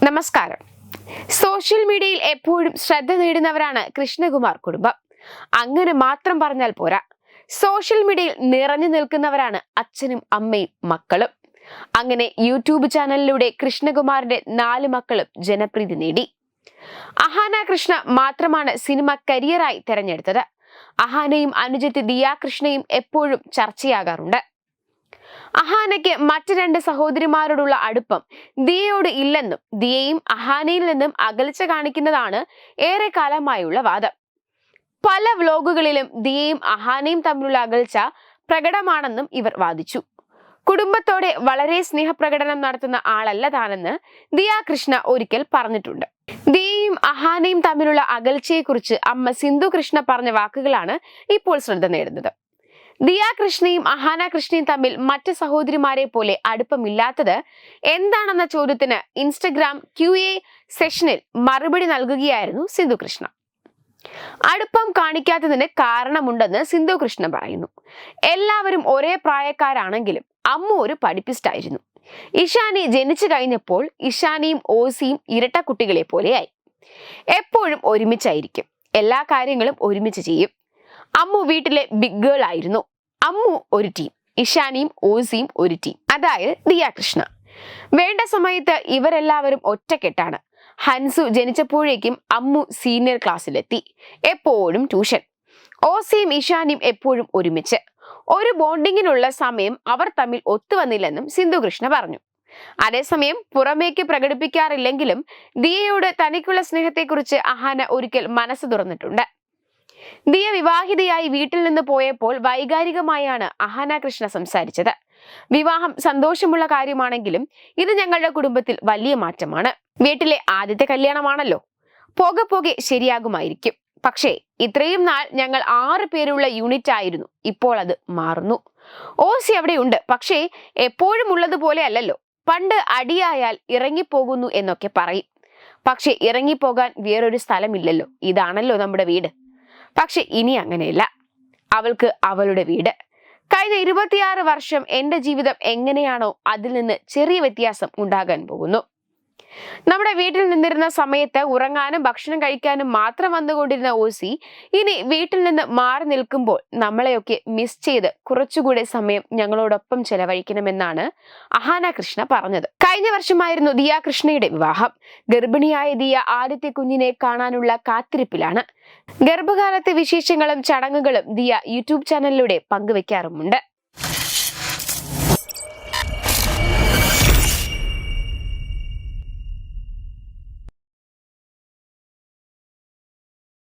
നമസ്കാരം. സോഷ്യൽ മീഡിയയിൽ എപ്പോഴും ശ്രദ്ധ നേടുന്നവരാണ് കൃഷ്ണകുമാർ കുടുംബം. അങ്ങനെ മാത്രം പറഞ്ഞാൽ പോരാ, സോഷ്യൽ മീഡിയയിൽ നിറഞ്ഞു നിൽക്കുന്നവരാണ് അച്ഛനും അമ്മയും മക്കളും. അങ്ങനെ യൂട്യൂബ് ചാനലിലൂടെ കൃഷ്ണകുമാറിന്റെ 4 മക്കളും ജനപ്രീതി നേടി. അഹാന കൃഷ്ണ മാത്രമാണ് സിനിമ കരിയറായി തെരഞ്ഞെടുത്തത്. അഹാനയും അനുജത്തി ദിയ കൃഷ്ണയും എപ്പോഴും ചർച്ചയാകാറുണ്ട്. അഹാനയ്ക്ക് മറ്റ് 2 സഹോദരിമാരോടുള്ള അടുപ്പം ദിയയോട് ഇല്ലെന്നും ദിയയും അഹാനയിൽ നിന്നും അകൽച്ച കാണിക്കുന്നതാണ് ഏറെക്കാലമായുള്ള വാദം. പല വ്ലോഗുകളിലും ദിയയും അഹാനയും തമ്മിലുള്ള അകൽച്ച പ്രകടമാണെന്നും ഇവർ വാദിച്ചു. കുടുംബത്തോടെ വളരെ സ്നേഹപ്രകടനം നടത്തുന്ന ആളല്ല താനെന്ന് ദിയ കൃഷ്ണ ഒരിക്കൽ പറഞ്ഞിട്ടുണ്ട്. ദിയയും അഹാനയും തമ്മിലുള്ള അകൽച്ചയെക്കുറിച്ച് അമ്മ സിന്ധു കൃഷ്ണ പറഞ്ഞ വാക്കുകളാണ് ഇപ്പോൾ ശ്രദ്ധ നേടുന്നത്. ദിയ കൃഷ്ണയും അഹാന കൃഷ്ണയും തമ്മിൽ മറ്റ് സഹോദരിമാരെ പോലെ അടുപ്പമില്ലാത്തത് എന്താണെന്ന ചോദ്യത്തിന് ഇൻസ്റ്റഗ്രാം QA സെഷനിൽ മറുപടി നൽകുകയായിരുന്നു സിന്ധു കൃഷ്ണ. അടുപ്പം കാണിക്കാത്തതിന് കാരണമുണ്ടെന്ന് സിന്ധു കൃഷ്ണ പറയുന്നു. എല്ലാവരും ഒരേ പ്രായക്കാരാണെങ്കിലും അമ്മു ഒരു പഠിപ്പിസ്റ്റായിരുന്നു. ഇഷാനി ജനിച്ചു കഴിഞ്ഞപ്പോൾ ഇഷാനിയും ഓസിയും ഇരട്ട കുട്ടികളെ പോലെയായി. എപ്പോഴും ഒരുമിച്ചായിരിക്കും, എല്ലാ കാര്യങ്ങളും ഒരുമിച്ച് ചെയ്യും. അമ്മു വീട്ടിലെ ബിഗ് ഗേൾ ആയിരുന്നു. അമ്മു ഒരു ടീം, ഇഷാനിയും ഓസിയും ഒരു ടീം, അതായത് ദിയ കൃഷ്ണ. വേണ്ട സമയത്ത് ഇവരെല്ലാവരും ഒറ്റക്കെട്ടാണ്. ഹൻസു ജനിച്ചപ്പോഴേക്കും അമ്മു സീനിയർ ക്ലാസ്സിലെത്തി, എപ്പോഴും ട്യൂഷൻ. ഓസിയും ഇഷാനിയും എപ്പോഴും ഒരുമിച്ച്. ഒരു ബോണ്ടിങ്ങിനുള്ള സമയം അവർ തമ്മിൽ ഒത്തുവന്നില്ലെന്നും സിന്ധു കൃഷ്ണ പറഞ്ഞു. അതേസമയം പുറമേക്ക് പ്രകടിപ്പിക്കാറില്ലെങ്കിലും ദിയയോട് തനിക്കുള്ള സ്നേഹത്തെക്കുറിച്ച് അഹാന ഒരിക്കൽ മനസ്സ് തുറന്നിട്ടുണ്ട്. ദിയ വിവാഹിതയായി വീട്ടിൽ നിന്ന് പോയപ്പോൾ വൈകാരികമായാണ് അഹാന കൃഷ്ണ സംസാരിച്ചത്. വിവാഹം സന്തോഷമുള്ള കാര്യമാണെങ്കിലും ഇത് ഞങ്ങളുടെ കുടുംബത്തിൽ വലിയ മാറ്റമാണ്. വീട്ടിലെ ആദ്യത്തെ കല്യാണമാണല്ലോ, പോകെ പോകെ ശരിയാകുമായിരിക്കും. പക്ഷേ ഇത്രയും നാൾ ഞങ്ങൾ 6 പേരുള്ള യൂണിറ്റ് ആയിരുന്നു, ഇപ്പോൾ അത് മാറുന്നു. ഓസി അവിടെയുണ്ട്, പക്ഷേ എപ്പോഴും ഉള്ളതുപോലെ അല്ലല്ലോ. പണ്ട് അടിയായാൽ ഇറങ്ങിപ്പോകുന്നു എന്നൊക്കെ പറയും. പക്ഷെ ഇറങ്ങിപ്പോകാൻ വേറൊരു സ്ഥലമില്ലല്ലോ, ഇതാണല്ലോ നമ്മുടെ വീട്. പക്ഷെ ഇനി അങ്ങനെയല്ല, അവൾക്ക് അവളുടെ വീട്. കഴിഞ്ഞ 26 വർഷം എന്റെ ജീവിതം എങ്ങനെയാണോ അതിൽ നിന്ന് ചെറിയ വ്യത്യാസം ഉണ്ടാകാൻ പോകുന്നു. നമ്മുടെ വീട്ടിൽ നിന്നിരുന്ന സമയത്ത് ഉറങ്ങാനും ഭക്ഷണം കഴിക്കാനും മാത്രം വന്നുകൊണ്ടിരുന്ന ഓസി ഇനി വീട്ടിൽ നിന്ന് മാറി നിൽക്കുമ്പോൾ നമ്മളെയൊക്കെ മിസ് ചെയ്ത് കുറച്ചുകൂടെ സമയം ഞങ്ങളോടൊപ്പം ചെലവഴിക്കണമെന്നാണ് അഹാന കൃഷ്ണ പറഞ്ഞത്. കഴിഞ്ഞ വർഷമായിരുന്നു ദിയ കൃഷ്ണയുടെ വിവാഹം. ഗർഭിണിയായ ദിയ ആദ്യത്തെ കുഞ്ഞിനെ കാണാനുള്ള കാത്തിരിപ്പിലാണ്. ഗർഭകാലത്തെ വിശേഷങ്ങളും ചടങ്ങുകളും ദിയ യൂട്യൂബ് ചാനലിലൂടെ പങ്കുവെക്കാറുമുണ്ട്.